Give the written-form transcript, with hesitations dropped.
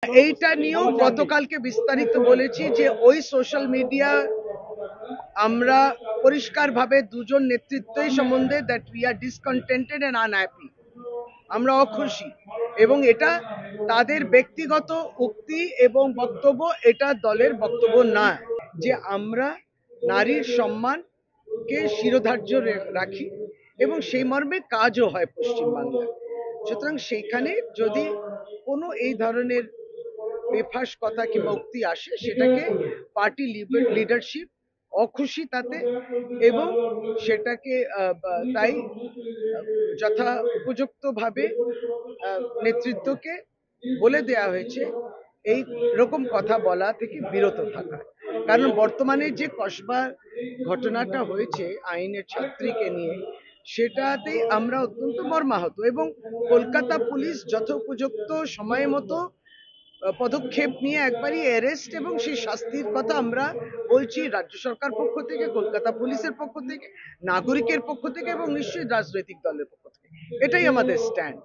এইটা নিয়েও গতকালকে বিস্তারিত বলেছি যে ওই সোশ্যাল মিডিয়া আমরা পরিষ্কারভাবে দুজন নেতৃত্বই সম্বন্ধে that we are discontented and unhappy, আমরা অখুশি, এবং এটা তাদের ব্যক্তিগত উক্তি এবং বক্তব্য, এটা দলের বক্তব্য না। যে আমরা নারীর সম্মানকে শিরোধার্য রাখি এবং সেই মর্মে কাজও হয় পশ্চিমবাংলায়। সুতরাং সেইখানে যদি কোনো এই ধরনের বেফাস কথা কিংবা উক্তি আসে, সেটাকে পার্টি লিডারশিপ অখুশি তাতে, এবং সেটাকে তাই যথা উপযুক্ত ভাবে নেতৃত্বকে বলে দেয়া হয়েছে এই রকম কথা বলা থেকে বিরত থাকা। কারণ বর্তমানে যে কসবা ঘটনাটা হয়েছে আইনের ছাত্রীকে নিয়ে, সেটাতে আমরা অত্যন্ত মর্মাহত, এবং কলকাতা পুলিশ যথোপযুক্ত সময় মতো পদক্ষেপ নিয়ে একবারই অ্যারেস্ট এবং সেই শাস্তির কথা আমরা বলছি রাজ্য সরকার পক্ষ থেকে, কলকাতা পুলিশের পক্ষ থেকে, নাগরিকের পক্ষ থেকে, এবং নিশ্চয়ই রাজনৈতিক দলের পক্ষ থেকে। এটাই আমাদের স্ট্যান্ড।